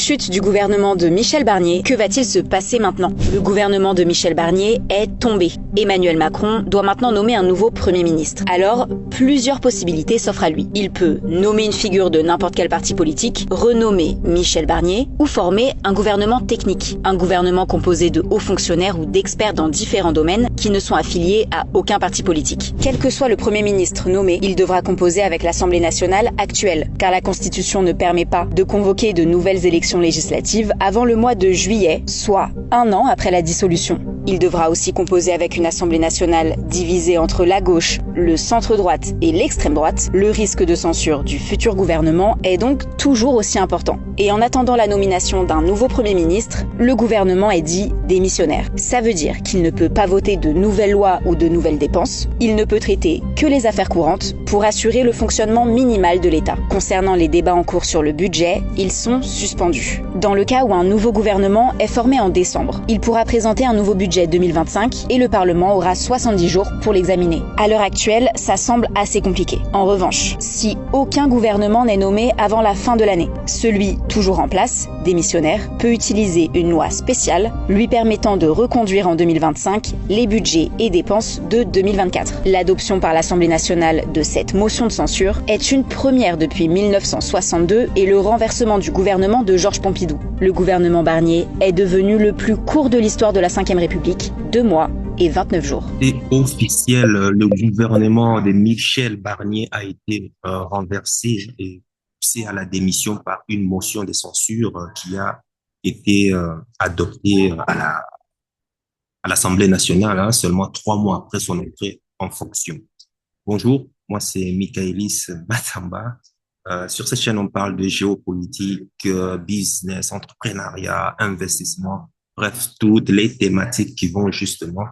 chute du gouvernement de Michel Barnier, que va-t-il se passer maintenant? Le gouvernement de Michel Barnier est tombé. Emmanuel Macron doit maintenant nommer un nouveau Premier ministre. Alors, plusieurs possibilités s'offrent à lui. Il peut nommer une figure de n'importe quel parti politique, renommer Michel Barnier, ou former un gouvernement technique. Un gouvernement composé de hauts fonctionnaires ou d'experts dans différents domaines qui ne sont affiliés à aucun parti politique. Quel que soit le Premier ministre nommé, il devra composer avec l'Assemblée nationale actuelle, car la Constitution ne permet pas de convoquer de nouvelles élections législatives avant le mois de juillet, soit un an après la dissolution. Il devra aussi composer avec une Assemblée nationale divisée entre la gauche, le centre-droite et l'extrême droite. Le risque de censure du futur gouvernement est donc toujours aussi important. Et en attendant la nomination d'un nouveau Premier ministre, le gouvernement est dit démissionnaire. Ça veut dire qu'il ne peut pas voter de nouvelles lois ou de nouvelles dépenses. Il ne peut traiter que les affaires courantes pour assurer le fonctionnement minimal de l'État. Concernant les débats en cours sur le budget, ils sont suspendus. Dans le cas où un nouveau gouvernement est formé en décembre, il pourra présenter un nouveau budget 2025 et le Parlement aura 70 jours pour l'examiner. À l'heure actuelle, ça semble assez compliqué. En revanche, si aucun gouvernement n'est nommé avant la fin de l'année, celui toujours en place, démissionnaire, peut utiliser une loi spéciale lui permettant de reconduire en 2025 les budgets et dépenses de 2024. L'adoption par l'Assemblée nationale de cette motion de censure est une première depuis 1962 et le renversement du gouvernement de Georges Pompidou. Le gouvernement Barnier est devenu le plus court de l'histoire de la Ve République, 2 mois et 29 jours. C'est officiel, le gouvernement de Michel Barnier a été renversé et poussé à la démission par une motion de censure qui a été adoptée à l'Assemblée nationale, seulement 3 mois après son entrée en fonction. Bonjour, moi c'est Michaelis Matamba. Sur cette chaîne, on parle de géopolitique, business, entrepreneuriat, investissement, bref, toutes les thématiques qui vont justement,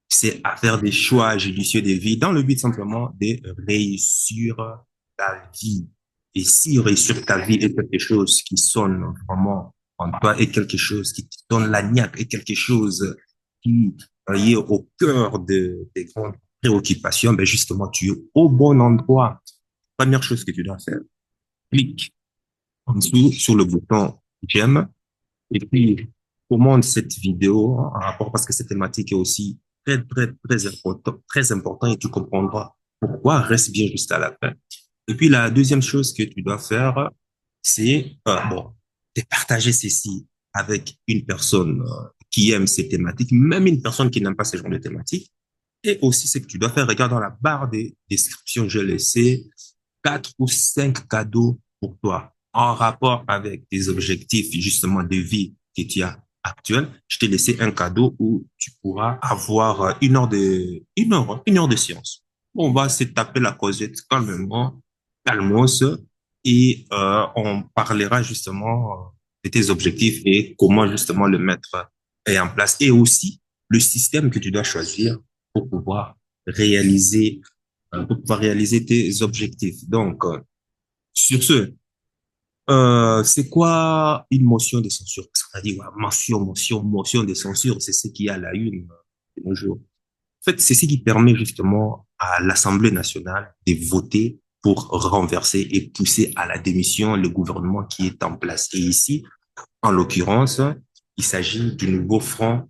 c'est à faire des choix judicieux de vie dans le but simplement de réussir ta vie. Et si réussir ta vie est quelque chose qui sonne vraiment en toi, est quelque chose qui te donne la niaque, est quelque chose qui est au cœur des grandes préoccupations, ben justement, tu es au bon endroit. Première chose que tu dois faire, clique en dessous sur le bouton j'aime et puis commente cette vidéo en rapport parce que cette thématique est aussi très important et tu comprendras pourquoi. Reste bien juste à la fin. Et puis la deuxième chose que tu dois faire, c'est de partager ceci avec une personne qui aime ces thématiques, même une personne qui n'aime pas ce genre de thématiques. Et aussi, ce que tu dois faire, regarde dans la barre des descriptions, j'ai laissé 4 ou 5 cadeaux pour toi en rapport avec tes objectifs justement de vie que tu as actuels. Je t'ai laissé un cadeau où tu pourras avoir une heure de séance. On va se taper la causette calmement, calmos, et on parlera justement de tes objectifs et comment justement le mettre en place et aussi le système que tu dois choisir pour pouvoir réaliser tes objectifs. Donc, sur ce, c'est quoi une motion de censure? Parce qu'on a dit, ouais, motion de censure, c'est ce qui est à la une de nos jours. En fait, c'est ce qui permet justement à l'Assemblée nationale de voter pour renverser et pousser à la démission le gouvernement qui est en place. Et ici, en l'occurrence, il s'agit du nouveau Front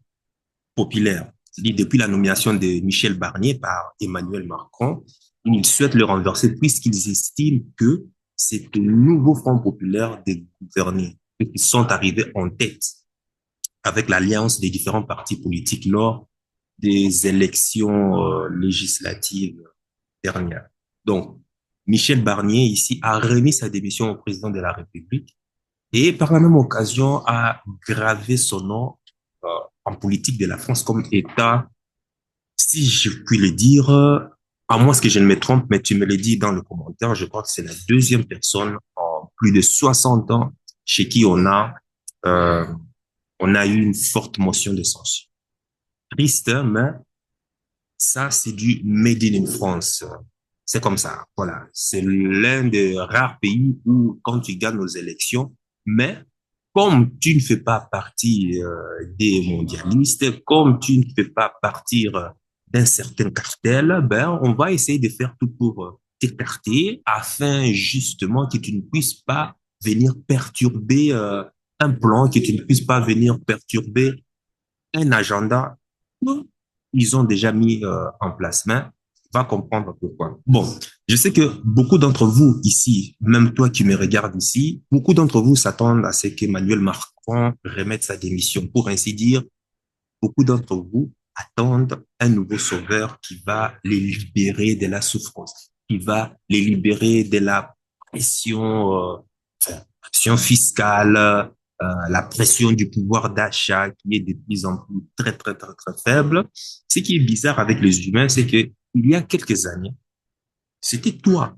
populaire. C'est-à-dire, depuis la nomination de Michel Barnier par Emmanuel Macron, ils souhaitent le renverser puisqu'ils estiment que c'est le nouveau Front populaire de gouverner, qu'ils sont arrivés en tête avec l'alliance des différents partis politiques lors des élections législatives dernières. Donc, Michel Barnier, ici, a remis sa démission au président de la République et par la même occasion a gravé son nom en politique de la France comme État, si je puis le dire, à moins que je ne me trompe, mais tu me le dis dans le commentaire, je crois que c'est la deuxième personne en plus de 60 ans chez qui on a eu une forte motion de censure. Triste, mais ça, c'est du Made in France. C'est comme ça, voilà. C'est l'un des rares pays où, quand tu gagnes nos élections, mais comme tu ne fais pas partie des mondialistes, comme tu ne fais pas partie d'un certain cartel, ben on va essayer de faire tout pour t'écarter afin justement que tu ne puisses pas venir perturber un plan, que tu ne puisses pas venir perturber un agenda qu'ils ont déjà mis en place. Mais va comprendre pourquoi. Bon, je sais que beaucoup d'entre vous ici, même toi qui me regardes ici, beaucoup d'entre vous s'attendent à ce qu'Emmanuel Macron remette sa démission. Pour ainsi dire, beaucoup d'entre vous attendent un nouveau sauveur qui va les libérer de la souffrance, qui va les libérer de la pression fiscale, la pression du pouvoir d'achat qui est de plus en plus très, très, très, très faible. Ce qui est bizarre avec les humains, c'est que il y a quelques années, c'était toi,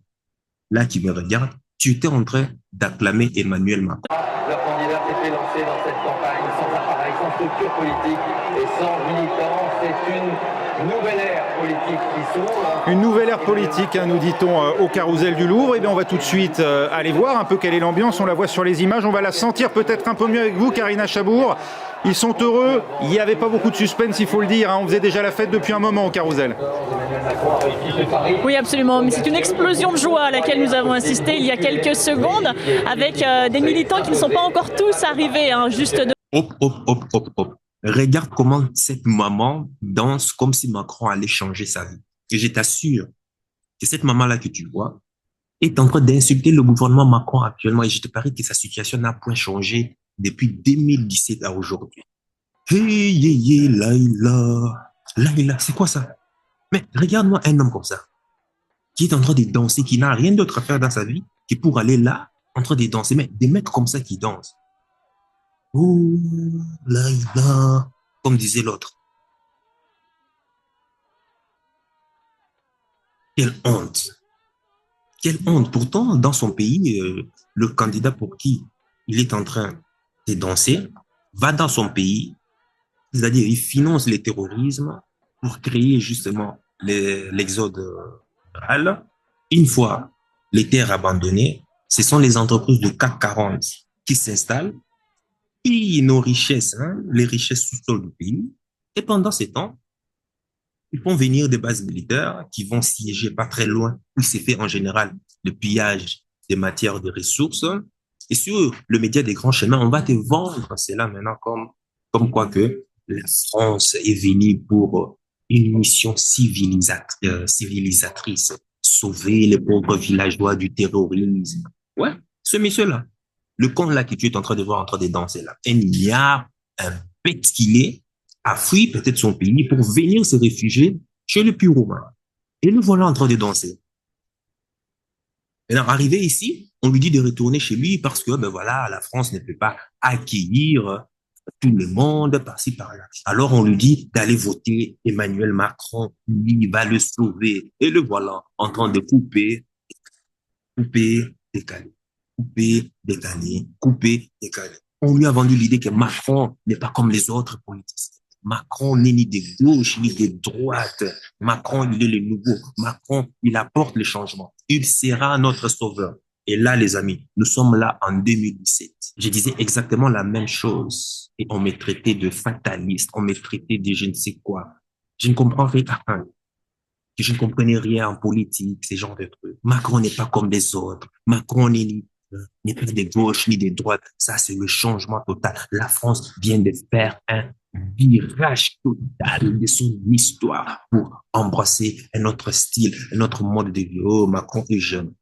là, qui me regarde, tu étais en train d'acclamer Emmanuel Macron. Leur candidat s'est fait lancer dans cette campagne sans appareil, sans structure politique et sans militants. C'est une nouvelle ère politique qui s'ouvre. Une nouvelle ère politique, hein, nous dit-on, au Carrousel du Louvre. Eh bien, on va tout de suite aller voir un peu quelle est l'ambiance. On la voit sur les images. On va la sentir peut-être un peu mieux avec vous, Karina Chabour. Ils sont heureux. Il n'y avait pas beaucoup de suspense, il faut le dire, hein. On faisait déjà la fête depuis un moment au Carrousel. Oui, absolument. Mais c'est une explosion de joie à laquelle nous avons assisté il y a quelques secondes avec des militants qui ne sont pas encore tous arrivés, hein, juste de... Hop, hop, hop, hop, hop. Regarde comment cette maman danse comme si Macron allait changer sa vie. Et je t'assure que cette maman-là que tu vois est en train d'insulter le gouvernement Macron actuellement. Et je te parie que sa situation n'a point changé depuis 2017 à aujourd'hui. Hey, yeah, yeah, Laïla. Laïla, c'est quoi ça? Mais regarde-moi un homme comme ça, qui est en train de danser, qui n'a rien d'autre à faire dans sa vie, que pour aller là, en train de danser. Mais des mecs comme ça qui dansent. Oh, Laïla, comme disait l'autre. Quelle honte. Quelle honte. Pourtant, dans son pays, le candidat pour qui il est en train de danser va dans son pays, c'est-à-dire il finance le terrorisme pour créer justement l'exode rural. Une fois les terres abandonnées, ce sont les entreprises de CAC 40 qui s'installent, pillent nos richesses, hein, les richesses sous-sol du pays. Et pendant ce temps, ils font venir des bases militaires qui vont siéger pas très loin, où c'est fait en général le pillage des matières, des ressources. Et sur le média des grands chemins, on va te vendre cela maintenant comme quoi que la France est venue pour une mission civilisatrice, sauver les pauvres villageois du terrorisme. Ouais, ce monsieur-là, le con là que tu es en train de voir en train de danser là, un milliard, un bête qu'il est, a fui peut-être son pays pour venir se réfugier chez le Puy-Romain. Et le voilà en train de danser. Maintenant, arrivé ici, on lui dit de retourner chez lui parce que, ben voilà, la France ne peut pas accueillir tout le monde par-ci, par-là. Alors, on lui dit d'aller voter Emmanuel Macron. Lui, il va le sauver. Et le voilà en train de couper, décaler, couper, décaler, couper, décaler. On lui a vendu l'idée que Macron n'est pas comme les autres politiciens. Macron n'est ni de gauche, ni de droite. Macron, il est le nouveau. Macron, il apporte le changement. Il sera notre sauveur. Et là, les amis, nous sommes là en 2017. Je disais exactement la même chose. Et on me traitait de fataliste. On me traitait de je ne sais quoi. Je ne comprends rien. Je ne comprenais rien en politique, ces genres de trucs. Macron n'est pas comme les autres. Macron n'est pas de gauche ni de droite. Ça, c'est le changement total. La France vient de faire un virage total de son histoire pour embrasser un autre style, un autre mode de vie. Oh, Macron est jeune.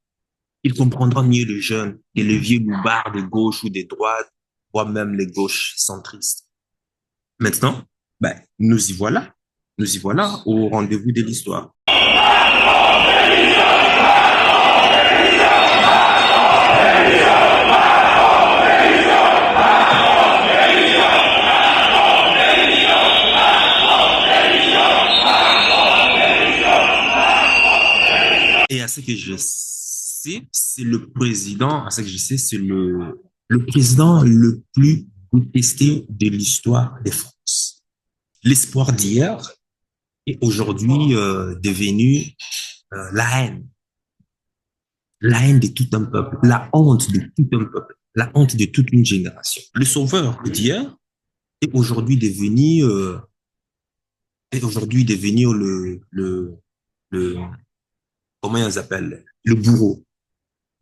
Il comprendra mieux le jeune que le vieux loupard de gauche ou de droite, voire même les gauches centristes. Maintenant, ben, nous y voilà. Nous y voilà au rendez-vous de l'histoire. Et à ce que je sais, c'est le président, à ce que je sais, c'est le président le plus détesté de l'histoire de France. L'espoir d'hier est aujourd'hui devenu la haine. La haine de tout un peuple, la honte de tout un peuple, la honte de toute une génération. Le sauveur d'hier est aujourd'hui devenu le comment ils appellent, le bourreau.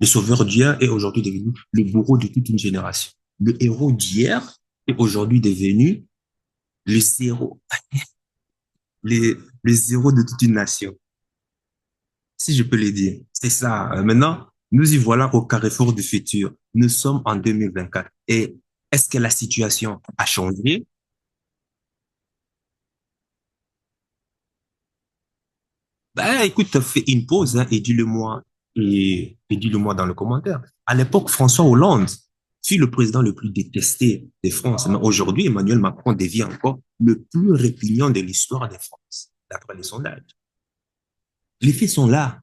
Le sauveur d'hier est aujourd'hui devenu le bourreau de toute une génération. le héros d'hier est aujourd'hui devenu le zéro, le zéro de toute une nation, si je peux le dire. C'est ça. Maintenant, nous y voilà au carrefour du futur. Nous sommes en 2024. Et est-ce que la situation a changé? Ben, écoute, fais une pause, hein, et dis-le-moi, et dis-le-moi dans le commentaire. À l'époque, François Hollande fut le président le plus détesté de France. Mais aujourd'hui, Emmanuel Macron devient encore le plus répugnant de l'histoire de France, d'après les sondages. Les faits sont là.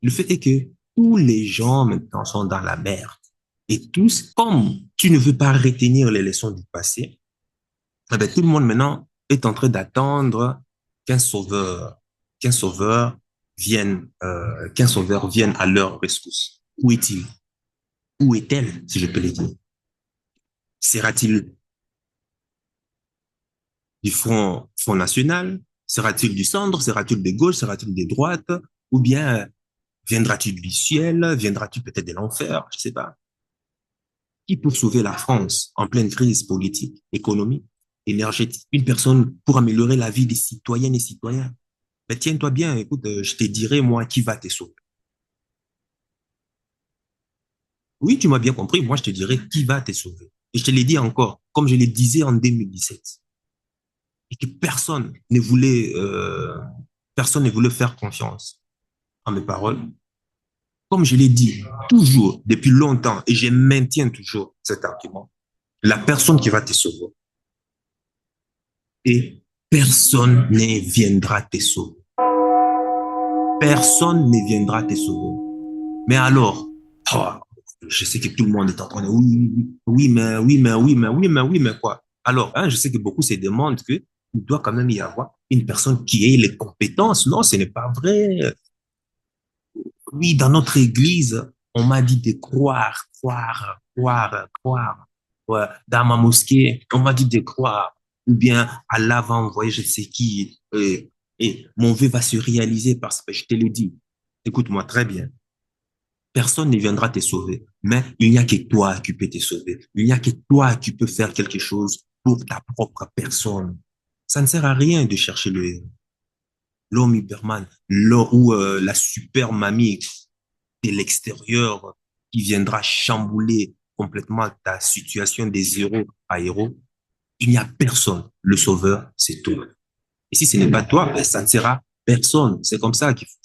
Le fait est que tous les gens maintenant sont dans la merde. Et tous, comme tu ne veux pas retenir les leçons du passé, eh ben, tout le monde maintenant est en train d'attendre qu'un sauveur, qu'un sauveur qu'un sauveur vienne à leur rescousse. Où est-il? Où est-elle, si je peux le dire? Sera-t-il du Front National? Sera-t-il du centre? Sera-t-il de gauche? Sera-t-il de droite? Ou bien viendra-t-il du ciel? Viendra-t-il peut-être de l'enfer? Je sais pas. Qui pour sauver la France en pleine crise politique, économique, énergétique? Une personne pour améliorer la vie des citoyennes et citoyens. Mais tiens-toi bien, écoute, je te dirai, moi, qui va te sauver. Oui, tu m'as bien compris, moi, je te dirai qui va te sauver. Et je te l'ai dit encore, comme je le disais en 2017. Et que personne ne voulait faire confiance à mes paroles. Comme je l'ai dit toujours, depuis longtemps, et je maintiens toujours cet argument, la personne qui va te sauver, et personne ne viendra te sauver. Personne ne viendra te sauver. Mais alors, oh, je sais que tout le monde est en train de oui, mais quoi? Alors, hein, je sais que beaucoup se demandent que il doit quand même y avoir une personne qui ait les compétences. Non, ce n'est pas vrai. Oui, dans notre église, on m'a dit de croire. Ouais, dans ma mosquée, on m'a dit de croire. Ou bien Allah va envoyer je sais qui. Et mon vœu va se réaliser parce que je te le dis. Écoute-moi très bien. Personne ne viendra te sauver, mais il n'y a que toi qui peux te sauver. Il n'y a que toi qui peux faire quelque chose pour ta propre personne. Ça ne sert à rien de chercher l'homme Hyperman, ou la super mamie de l'extérieur qui viendra chambouler complètement ta situation de zéro à héros. Il n'y a personne. Le sauveur, c'est toi. Et si ce n'est pas toi, ben, ça ne sera personne. C'est comme ça qu'il faut.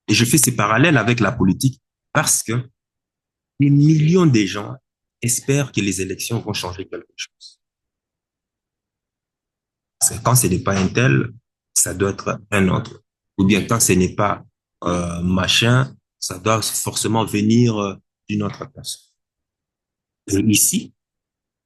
Et je fais ces parallèles avec la politique parce que des millions de gens espèrent que les élections vont changer quelque chose. C'est quand ce n'est pas un tel, ça doit être un autre. Ou bien quand ce n'est pas machin, ça doit forcément venir d'une autre personne. Et ici,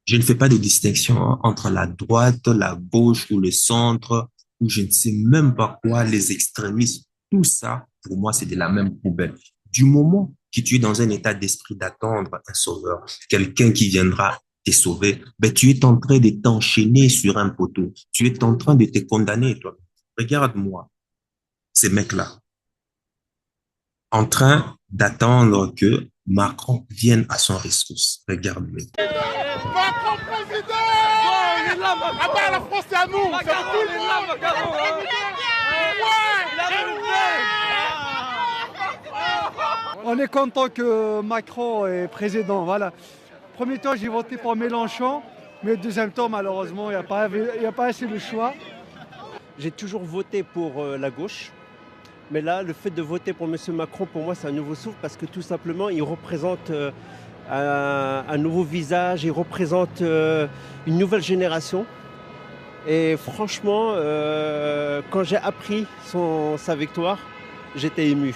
je ne fais pas de distinction entre la droite, la gauche ou le centre, ou je ne sais même pas quoi, les extrémistes. Tout ça, pour moi, c'est de la même poubelle. Du moment que tu es dans un état d'esprit d'attendre un sauveur, quelqu'un qui viendra te sauver, ben, tu es en train de t'enchaîner sur un poteau. Tu es en train de te condamner, toi. Regarde-moi, ces mecs-là, en train d'attendre que Macron vienne à son rescousse. Regarde-le. Macron président! Ah bah la France c'est à nous! C'est à tout le monde! On est content que Macron est président, voilà. Premier temps, j'ai voté pour Mélenchon, mais deuxième temps, malheureusement, il n'y a pas assez de choix. J'ai toujours voté pour la gauche, mais là, le fait de voter pour M. Macron, pour moi, c'est un nouveau souffle parce que tout simplement, il représente un nouveau visage, il représente une nouvelle génération. Et franchement, quand j'ai appris sa victoire, j'étais ému.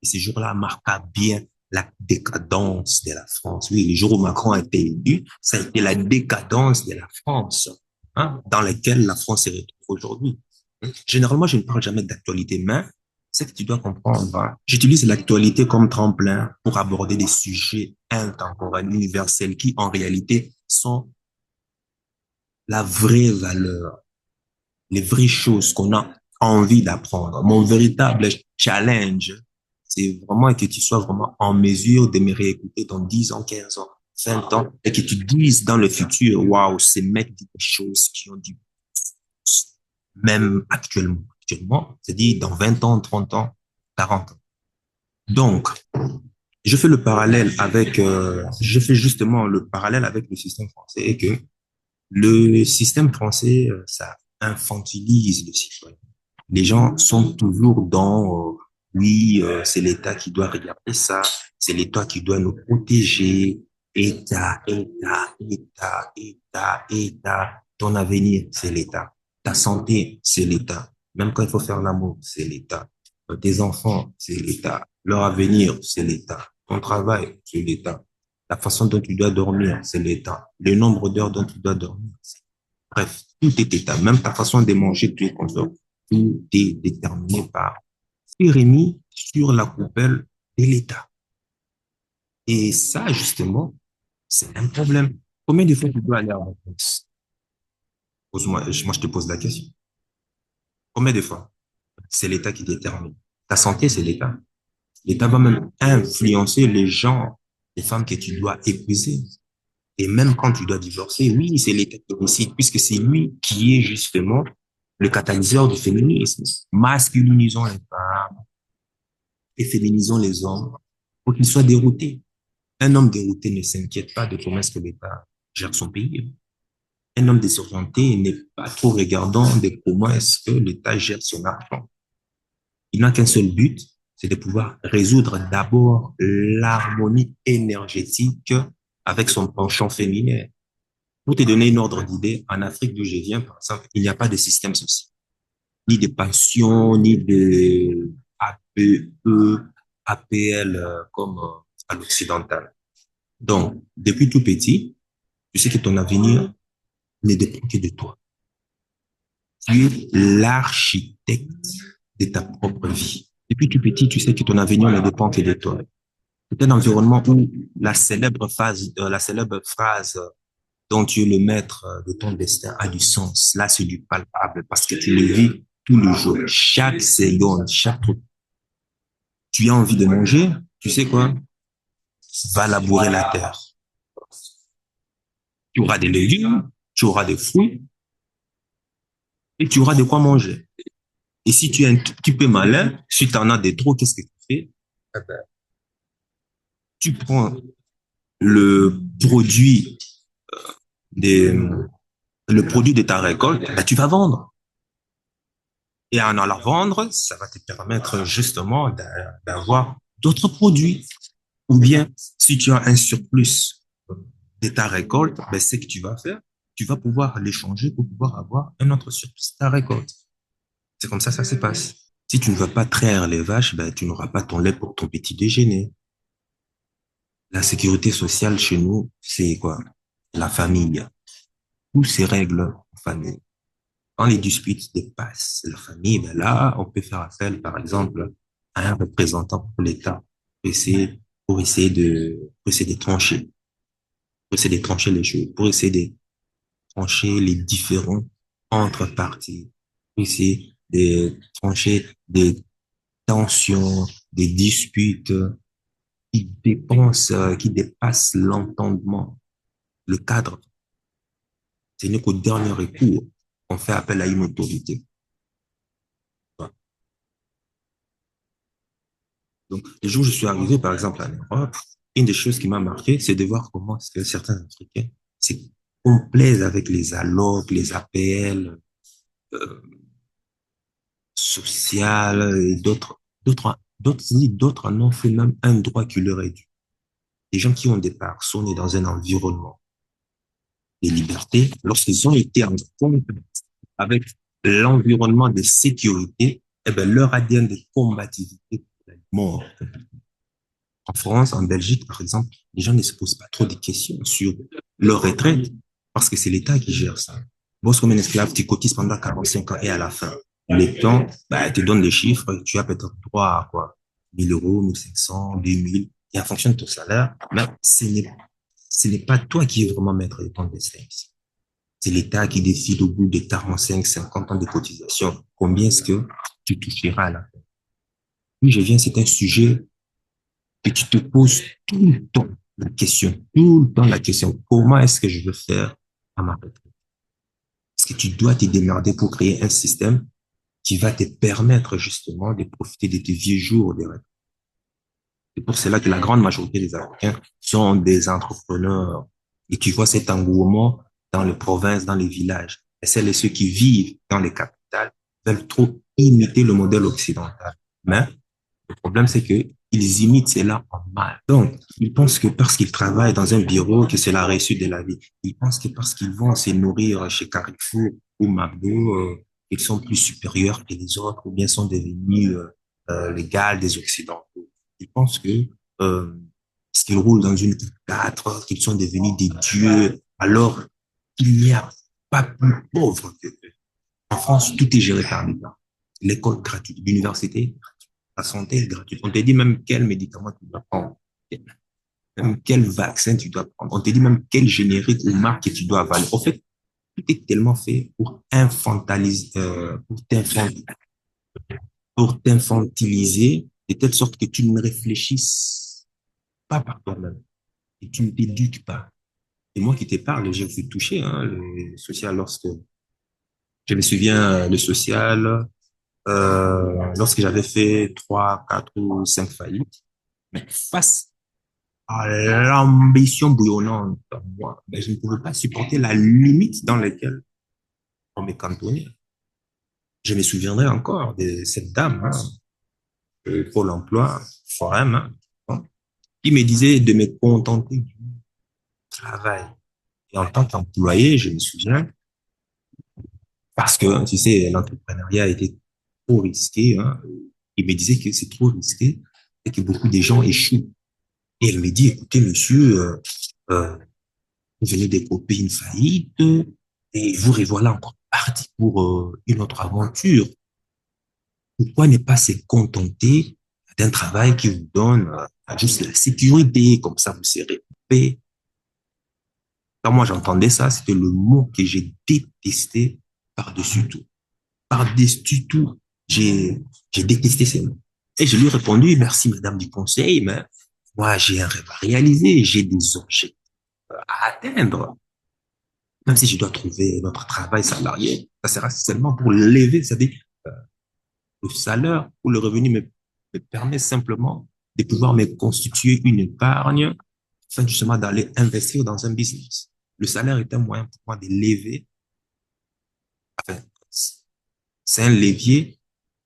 Ce jour-là marqua bien la décadence de la France. Oui, le jour où Macron a été élu, ça a été la décadence de la France, hein, dans laquelle la France se retrouve aujourd'hui. Généralement, je ne parle jamais d'actualité, mais c'est que tu dois comprendre, hein, j'utilise l'actualité comme tremplin pour aborder des sujets intemporels, universels, qui en réalité sont la vraie valeur, les vraies choses qu'on a envie d'apprendre. Mon véritable challenge, c'est vraiment que tu sois vraiment en mesure de me réécouter dans 10 ans, 15 ans. 20 ans, et que tu dises dans le futur, waouh, ces mecs disent des choses qui ont du sens, même actuellement, c'est-à-dire dans 20 ans, 30 ans, 40 ans. Donc, je fais justement le parallèle avec le système français et que le système français, ça infantilise le citoyen. Les gens sont toujours dans, oui, c'est l'État qui doit regarder ça, c'est l'État qui doit nous protéger, État, État, État, État, État. Ton avenir, c'est l'État. Ta santé, c'est l'État. Même quand il faut faire l'amour, c'est l'État. Tes enfants, c'est l'État. Leur avenir, c'est l'État. Ton travail, c'est l'État. La façon dont tu dois dormir, c'est l'État. Le nombre d'heures dont tu dois dormir, bref, tout est État. Même ta façon de manger, tu es consort. Tout est déterminé par et remis sur la coupelle de l'État. Et ça, justement, c'est un problème. Combien de fois tu dois aller à vacances? Moi, je te pose la question. Combien de fois? C'est l'État qui détermine. Ta santé, c'est l'État. L'État va même influencer les gens, les femmes que tu dois épouser. Et même quand tu dois divorcer, oui, c'est l'État qui décide, puisque c'est lui qui est justement le catalyseur du féminisme. Masculinisons les femmes et féminisons les hommes pour qu'ils soient déroutés. Un homme dérouté ne s'inquiète pas de comment est-ce que l'État gère son pays. Un homme désorienté n'est pas trop regardant de comment est-ce que l'État gère son argent. Il n'a qu'un seul but, c'est de pouvoir résoudre d'abord l'harmonie énergétique avec son penchant féminin. Pour te donner une ordre d'idée, en Afrique d'où je viens, par exemple, il n'y a pas de système social, ni de pension, ni de APE, APL comme à l'occidental. Donc, depuis tout petit, tu sais que ton avenir ne dépend que de toi. Tu es l'architecte de ta propre vie. Depuis tout petit, tu sais que ton avenir ne dépend que de toi. C'est un environnement où la célèbre phrase dont tu es le maître de ton destin a du sens. Là, c'est du palpable parce que tu le vis tous les jours, chaque seconde, chaque truc. Tu as envie de manger, tu sais quoi? Va labourer la terre. Tu auras des légumes, tu auras des fruits et tu auras de quoi manger. Et si tu es un tout petit peu malin, si tu en as des trop, qu'est-ce que tu fais? Tu prends le produit de ta récolte, ben, tu vas vendre. Et en allant vendre, ça va te permettre justement d'avoir d'autres produits. Ou bien, si tu as un surplus de ta récolte, ben, c'est que tu vas faire, tu vas pouvoir l'échanger pour pouvoir avoir un autre surplus de ta récolte. C'est comme ça se passe. Si tu ne vas pas traire les vaches, ben, tu n'auras pas ton lait pour ton petit déjeuner. La sécurité sociale chez nous, c'est quoi? La famille. Tous ces règles en famille. Quand les disputes dépassent la famille, ben là, on peut faire appel, par exemple, à un représentant pour l'État pour essayer de trancher, pour essayer de trancher les choses, pour essayer de trancher les différends entre partis, pour essayer de trancher des tensions, des disputes qui dépassent l'entendement, le cadre. Ce n'est qu'au dernier recours qu'on fait appel à une autorité. Donc, le jour où je suis arrivé, par exemple, en Europe, une des choses qui m'a marqué, c'est de voir comment est-ce que certains Africains se complaisent avec les allocs, les APL, sociales et d'autres en ont fait même un droit qui leur est dû. Les gens qui ont des parts sont nés dans un environnement de liberté, lorsqu'ils ont été en contact avec l'environnement de sécurité, eh ben, leur ADN de combativité est mort. En France, en Belgique, par exemple, les gens ne se posent pas trop de questions sur leur retraite parce que c'est l'État qui gère ça. Bosse comme un esclave, tu cotises pendant 45 ans et à la fin, l'État, bah, te donne les chiffres, tu as peut-être droit à quoi? 1 000 euros, 1 500, 2 000, et en fonction de ton salaire, mais ce n'est pas toi qui es vraiment maître de ton destin ici. C'est l'État qui décide au bout de 45, 50 ans de cotisation, combien est-ce que tu toucheras à la fin. Oui, c'est un sujet que tu te poses tout le temps. la question, tout le temps la question, comment est-ce que je veux faire à ma retraite? Parce que tu dois te démerder pour créer un système qui va te permettre justement de profiter de tes vieux jours de retraite. C'est pour cela que la grande majorité des Africains sont des entrepreneurs. Et tu vois cet engouement dans les provinces, dans les villages. Et celles et ceux qui vivent dans les capitales veulent trop imiter le modèle occidental. Mais le problème, c'est que ils imitent cela en mal. Donc, ils pensent que parce qu'ils travaillent dans un bureau, que c'est la réussite de la vie. Ils pensent que parce qu'ils vont se nourrir chez Carrefour ou McDo, ils sont plus supérieurs que les autres ou bien sont devenus l'égal des Occidentaux. Ils pensent que parce qu'ils roulent dans une 4, qu'ils sont devenus des dieux, alors qu'il n'y a pas plus pauvre que eux. En France, tout est géré par l'État. L'école gratuite, l'université, la santé est gratuite. On te dit même quel médicament tu dois prendre, même quel vaccin tu dois prendre. On te dit même quel générique ou marque que tu dois avaler. En fait, tout est tellement fait pour infantiliser, pour t'infantiliser, de telle sorte que tu ne réfléchisses pas par toi-même et tu ne t'éduques pas. Et moi qui te parle, j'ai été touché, hein, le social lorsque je me souviens, le social, lorsque j'avais fait 3, 4 ou 5 faillites, mais face à l'ambition bouillonnante en moi, ben, je ne pouvais pas supporter la limite dans laquelle on m'est cantonné. Je me souviendrai encore de cette dame, hein, Pôle emploi, Forum, hein, qui me disait de me contenter du travail. Et en tant qu'employé, je me souviens, parce que, tu sais, l'entrepreneuriat était trop risqué, hein, il me disait que c'est trop risqué et que beaucoup de gens échouent. Et elle me dit, écoutez, monsieur, vous venez d'écoper une faillite et vous revoilà encore parti pour une autre aventure. Pourquoi ne pas se contenter d'un travail qui vous donne juste la sécurité, comme ça vous serez paix. Quand moi j'entendais ça, c'était le mot que j'ai détesté par-dessus tout. Par-dessus tout, j'ai détesté ces mots. Et je lui ai répondu, merci madame du conseil, mais moi j'ai un rêve à réaliser, j'ai des objectifs à atteindre. Même si je dois trouver notre travail salarié, ça sera seulement pour l'élever, c'est-à-dire le salaire ou le revenu me permet simplement de pouvoir me constituer une épargne afin justement d'aller investir dans un business. Le salaire est un moyen pour moi de lever, enfin, c'est un levier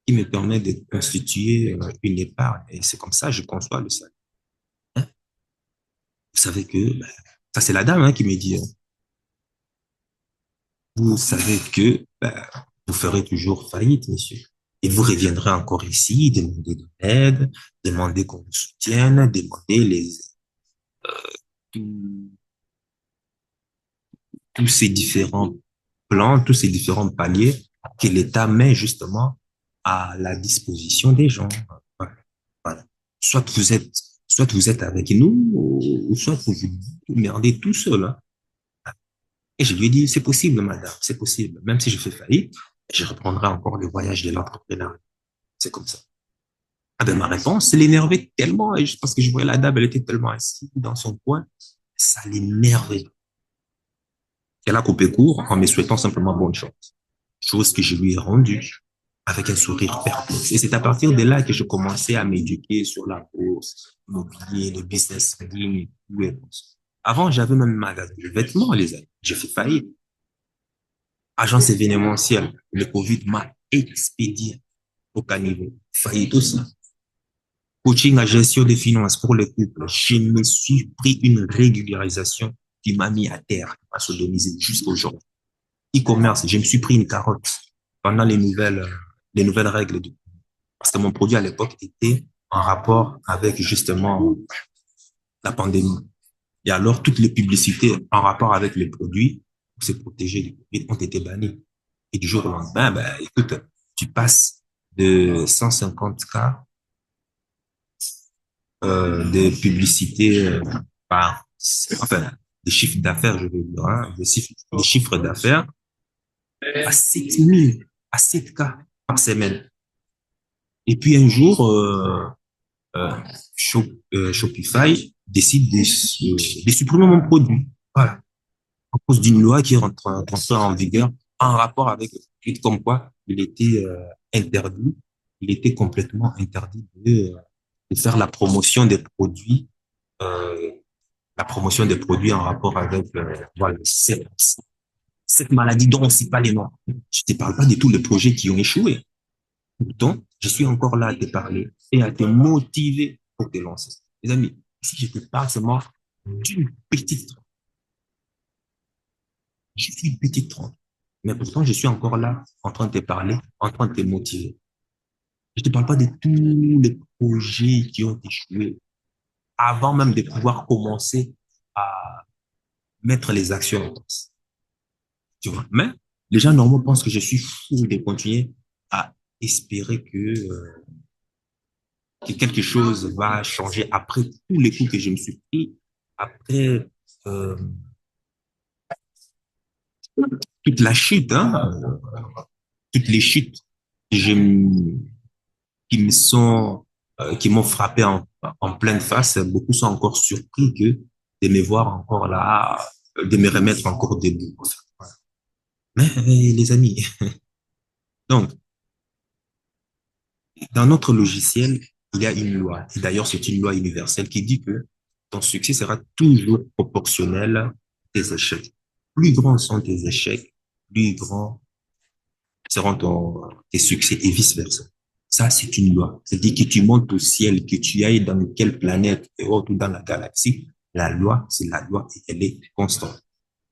qui me permet de constituer une épargne. Et c'est comme ça que je conçois le salaire. Hein? Vous savez que, ben, ça c'est la dame hein, qui me dit, hein, vous savez que ben, vous ferez toujours faillite, monsieur. Et vous reviendrez encore ici, demander de l'aide, demander qu'on vous soutienne, demander tous ces différents plans, tous ces différents paliers que l'État met justement à la disposition des gens. Voilà. Soit vous êtes avec nous, ou soit vous vous merdez tout seul. Hein. Et je lui ai dit, c'est possible, madame, c'est possible. Même si je fais faillite, je reprendrai encore le voyage de l'entrepreneuriat. C'est comme ça. Ah ben, ma réponse, l'énervait tellement, et parce que je voyais la dame, elle était tellement assise dans son coin, ça l'énervait. Elle a coupé court en me souhaitant simplement bonne chance. Chose que je lui ai rendue avec un sourire perplexe. Et c'est à partir de là que je commençais à m'éduquer sur la bourse, l'immobilier, le business en ligne et tout. Avant, j'avais même un magasin de vêtements, les amis. J'ai fait faillite. Agence événementielle, le Covid m'a expédié au caniveau. Faillite aussi. Coaching à gestion des finances pour les couples. Je me suis pris une régularisation qui m'a mis à terre, qui m'a sodomisé jusqu'à aujourd'hui. E-commerce, je me suis pris une carotte pendant les nouvelles règles parce que mon produit à l'époque était en rapport avec justement la pandémie. Et alors, toutes les publicités en rapport avec les produits pour se protéger du Covid ont été bannies. Et du jour au lendemain, ben, écoute, tu passes de 150K de publicités enfin, des chiffres d'affaires, je veux dire, hein, des chiffres d'affaires à 7000, à 7K par semaine. Et puis un jour, Shopify décide de supprimer mon produit. Voilà. À cause d'une loi qui rentre en vigueur en rapport avec le produit, comme quoi il était interdit, il était complètement interdit de faire euh, la promotion des produits en rapport avec voilà, cette maladie dont on ne sait pas les noms. Je ne te parle pas de tous les projets qui ont échoué. Pourtant, je suis encore là à te parler et à te motiver pour te lancer. Les amis, si je te parle seulement d'une petite tranche, je suis une petite tranche, mais pourtant je suis encore là en train de te parler, en train de te motiver. Je ne te parle pas de tous les projets qui ont échoué avant même de pouvoir commencer à mettre les actions en place. Tu vois? Mais les gens normaux pensent que je suis fou de continuer à espérer que quelque chose va changer après tous les coups que je me suis pris, après euh, toute la chute, hein, toutes les chutes que qui me sont, qui m'ont frappé en pleine face. Beaucoup sont encore surpris de me voir encore là, de me remettre encore debout. Voilà. Mais les amis, donc dans notre logiciel, il y a une loi. Et d'ailleurs, c'est une loi universelle qui dit que ton succès sera toujours proportionnel à tes échecs. Plus grands sont tes échecs, plus grands seront tes succès et vice-versa. Ça, c'est une loi. C'est-à-dire que tu montes au ciel, que tu ailles dans quelle planète et autre ou dans la galaxie, la loi, c'est la loi et elle est constante.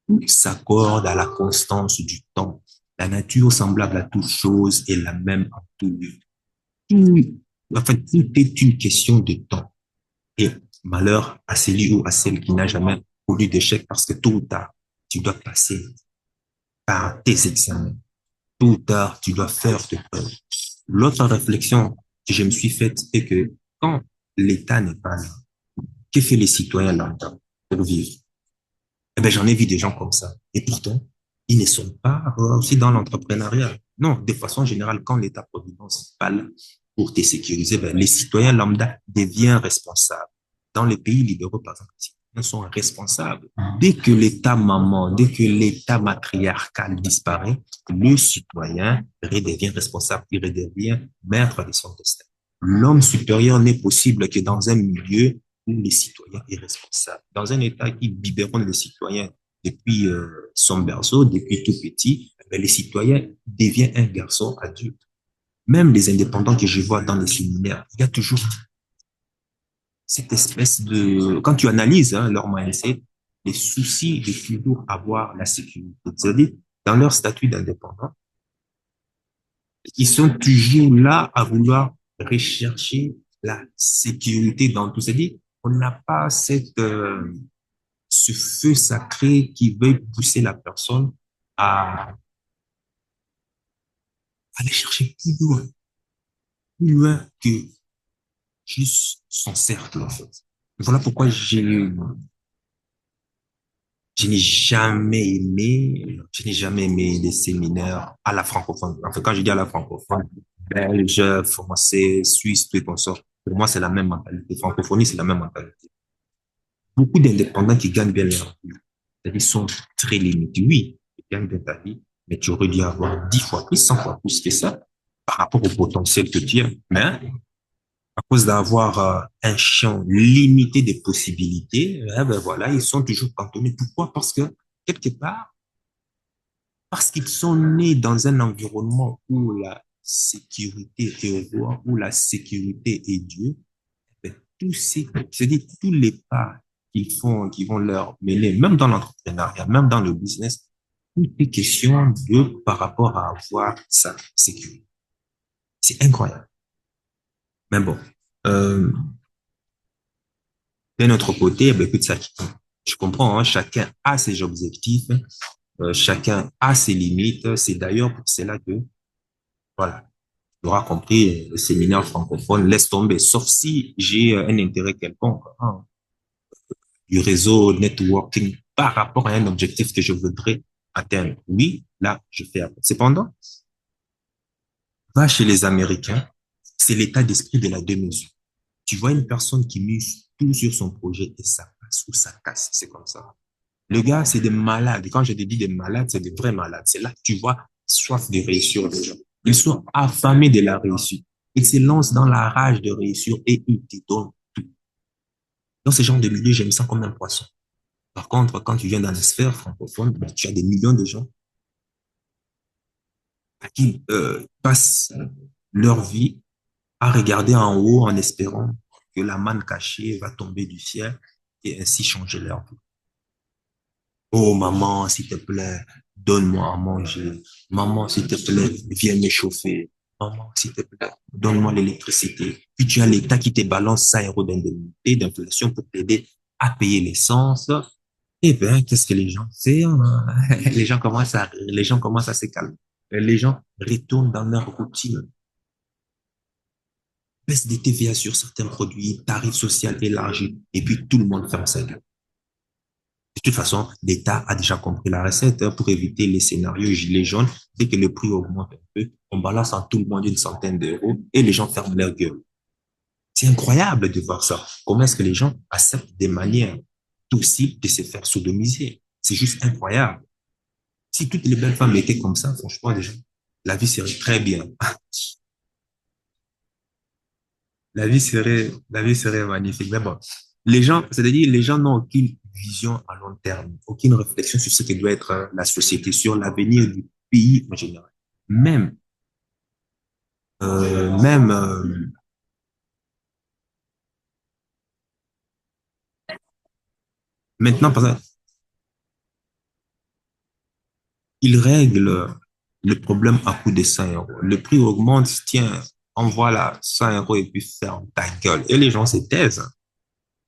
Tout s'accorde à la constance du temps. La nature semblable à toute chose est la même en tout lieu. Tout est une question de temps. Et malheur à celui ou à celle qui n'a jamais connu d'échec parce que tôt ou tard, tu dois passer par tes examens. Tôt ou tard, tu dois faire tes preuves. L'autre réflexion que je me suis faite est que quand l'État n'est pas là, que fait les citoyens lambda pour vivre? Eh ben, j'en ai vu des gens comme ça. Et pourtant, ils ne sont pas aussi dans l'entrepreneuriat. Non, de façon générale, quand l'État-providence n'est pas là pour te sécuriser, ben, les citoyens lambda deviennent responsables. Dans les pays libéraux, par exemple, les citoyens sont responsables. Dès que l'État maman, dès que l'État matriarcal disparaît, le citoyen redevient responsable, il redevient maître de son destin. L'homme supérieur n'est possible que dans un milieu où les citoyens sont responsables. Dans un État qui biberonne les citoyens depuis son berceau, depuis tout petit, ben, les citoyens deviennent un garçon adulte. Même les indépendants que je vois dans les séminaires, il y a toujours cette espèce de... Quand tu analyses leur mindset, les soucis de toujours avoir la sécurité. C'est-à-dire, dans leur statut d'indépendant, ils sont toujours là à vouloir rechercher la sécurité dans tout. C'est-à-dire, on n'a pas ce feu sacré qui veut pousser la personne à aller chercher plus loin que juste son cercle, en fait. Voilà pourquoi je n'ai jamais aimé les séminaires à la francophone. En fait, quand je dis à la francophone, belge, français, suisse, tout et consort, pour moi, c'est la même mentalité. Francophonie, c'est la même mentalité. Beaucoup d'indépendants qui gagnent bien leur vie, c'est-à-dire sont très limités. Oui, tu gagnes bien ta vie, mais tu aurais dû avoir 10 fois plus, 100 fois plus que ça par rapport au potentiel que tu as. Mais à cause d'avoir un champ limité de possibilités, ben voilà, ils sont toujours cantonnés. Pourquoi? Parce que, quelque part, parce qu'ils sont nés dans un environnement où la sécurité est roi, où la sécurité est Dieu, ben, c'est-à-dire tous les pas qu'ils font, qui vont leur mener, même dans l'entrepreneuriat, même dans le business, tout est question de par rapport à avoir sa sécurité. C'est incroyable. Mais bon, d'un autre côté, ben, écoute, ça, je comprends, hein, chacun a ses objectifs, chacun a ses limites. C'est d'ailleurs pour cela que, voilà, tu auras compris, le séminaire francophone laisse tomber, sauf si j'ai un intérêt quelconque, hein, du réseau networking par rapport à un objectif que je voudrais atteindre. Oui, là, je fais appel. Cependant, va chez les Américains, c'est l'état d'esprit de la deux-mesure. Tu vois une personne qui mise tout sur son projet et ça passe ou ça casse. C'est comme ça. Le gars, c'est des malades. Et quand je te dis des malades, c'est des vrais malades. C'est là que tu vois soif de réussir des gens. Ils sont affamés de la réussite. Ils se lancent dans la rage de réussir et ils te donnent tout. Dans ce genre de milieu, j'aime ça comme un poisson. Par contre, quand tu viens dans la sphère francophone, ben, tu as des millions de gens qui passent leur vie à regarder en haut en espérant que la manne cachée va tomber du ciel et ainsi changer leur vie. Oh maman, s'il te plaît, donne-moi à manger. Maman, s'il te plaît, viens m'échauffer. Maman, s'il te plaît, donne-moi l'électricité. Puis tu as l'État qui te balance 100 € d'indemnité, d'inflation pour t'aider à payer l'essence. Eh bien, qu'est-ce que les gens font? Les gens commencent à se calmer. Les gens retournent dans leur routine. Baisse des TVA sur certains produits, tarifs sociaux élargis, et puis tout le monde ferme sa gueule. De toute façon, l'État a déjà compris la recette pour éviter les scénarios gilets jaunes. Dès que le prix augmente un peu, on balance à tout le monde une centaine d'euros et les gens ferment leur gueule. C'est incroyable de voir ça. Comment est-ce que les gens acceptent des manières aussi de se faire sodomiser? C'est juste incroyable. Si toutes les belles femmes étaient comme ça, franchement, déjà, la vie serait très bien. La vie serait magnifique. Mais bon, les gens, c'est-à-dire, les gens n'ont aucune vision à long terme, aucune réflexion sur ce que doit être la société, sur l'avenir du pays en général. Même, euh, même, euh, maintenant, par exemple, ils règlent le problème à coût de 100 euros. Le prix augmente, tiens, envoie là 100 euros et puis ferme ta gueule. Et les gens se taisent.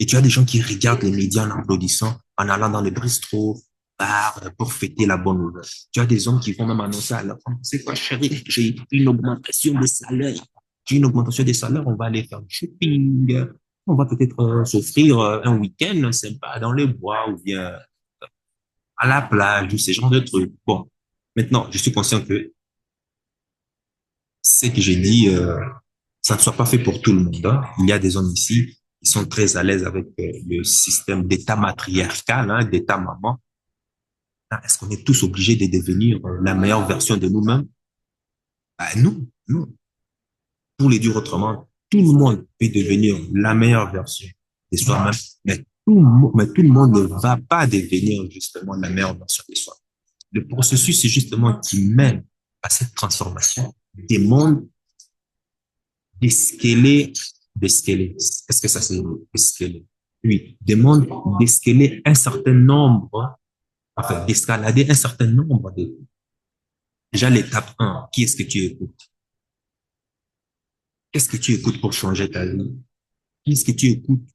Et tu as des gens qui regardent les médias en applaudissant, en allant dans les bistrots, bars, pour fêter la bonne nouvelle. Tu as des hommes qui vont même annoncer à leur femme, c'est quoi, chérie, j'ai une augmentation des salaires. J'ai une augmentation des salaires, on va aller faire du shopping. On va peut-être s'offrir un week-end sympa dans les bois ou bien à la plage, ou ce genre de trucs. Bon, maintenant, je suis conscient que ce que j'ai dit, ça ne soit pas fait pour tout le monde, hein. Il y a des hommes ici qui sont très à l'aise avec le système d'État matriarcal, hein, d'État maman. Ah, est-ce qu'on est tous obligés de devenir la meilleure version de nous-mêmes? Non. Pour les dire autrement, tout le monde peut devenir la meilleure version de soi-même, mais tout le monde ne va pas devenir justement la meilleure version de soi. Le processus, c'est justement qui mène à cette transformation demande d'escaler. Est-ce que ça c'est escaler? Oui, demande d'escaler un certain nombre, enfin, d'escalader un certain nombre de, déjà l'étape 1, qui est-ce que tu écoutes? Qu'est-ce que tu écoutes pour changer ta vie? Qu'est-ce que tu écoutes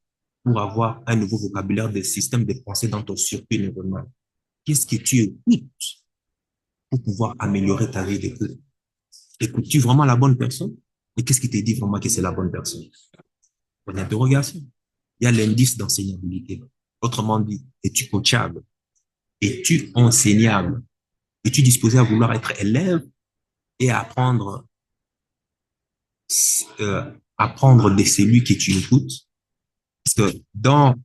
pour avoir un nouveau vocabulaire des systèmes de pensée dans ton circuit neuronal? Qu'est-ce que tu écoutes pour pouvoir améliorer ta vie d'écoute? Écoutes-tu vraiment la bonne personne? Et qu'est-ce qui te dit vraiment que c'est la bonne personne? Une interrogation. Il y a l'indice d'enseignabilité. Autrement dit, es-tu coachable? Es-tu enseignable? Es-tu disposé à vouloir être élève et apprendre de celui que tu écoutes? Parce que dans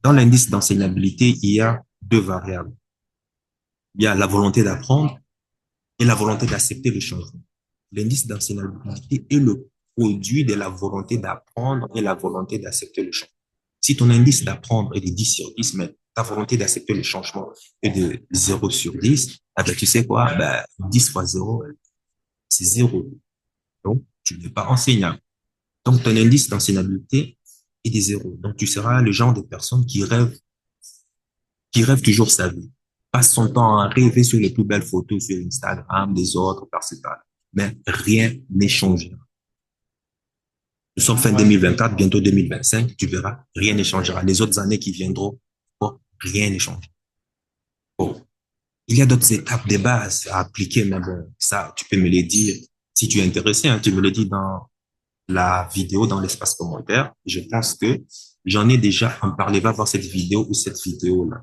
l'indice d'enseignabilité, il y a deux variables. Il y a la volonté d'apprendre et la volonté d'accepter le changement. L'indice d'enseignabilité est le produit de la volonté d'apprendre et la volonté d'accepter le changement. Si ton indice d'apprendre est de 10 sur 10, mais ta volonté d'accepter le changement est de 0 sur 10, eh ben, tu sais quoi? Ben, 10 fois 0, c'est 0. Donc, tu n'es pas enseignable. Donc, ton indice d'enseignabilité est de 0. Donc, tu seras le genre de personne qui rêve toujours sa vie. Passe son temps à rêver sur les plus belles photos sur Instagram, des autres, par-ci, par-là. Mais rien n'est changé. Nous sommes fin 2024, bientôt 2025, tu verras, rien ne changera. Les autres années qui viendront, bon, rien ne changera. Bon. Il y a d'autres étapes de base à appliquer, mais bon, ça, tu peux me les dire. Si tu es intéressé, hein, tu me le dis dans la vidéo, dans l'espace commentaire. Je pense que j'en ai déjà en parlé. Va voir cette vidéo ou cette vidéo-là.